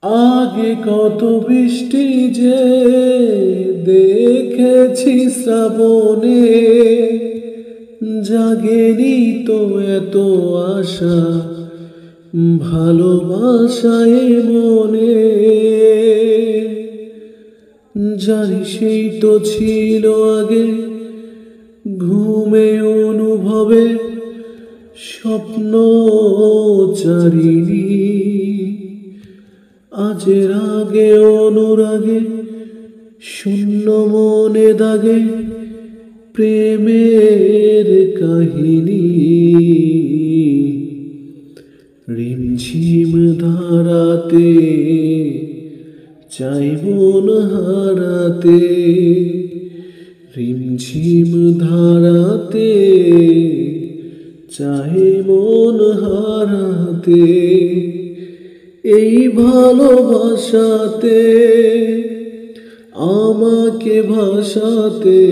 আগে কত বৃষ্টি যে দেখেছি শ্রাবণে, জাগেনি তো এত আশা ভালোবাসায় মনে। জানি সেই তো ছিল আগে ঘুমে অনুভবে স্বপ্ন চারিণী, আজের আগে অনুরাগে শূন্য মনে দাগে প্রেমের কাহিনী। রিমঝিম ধারাতে চাই মন হারাতে, রিমঝিম ধারাতে চাই মন হারাতে। এই ভালোবাসাতে আমাকে ভাসাতে।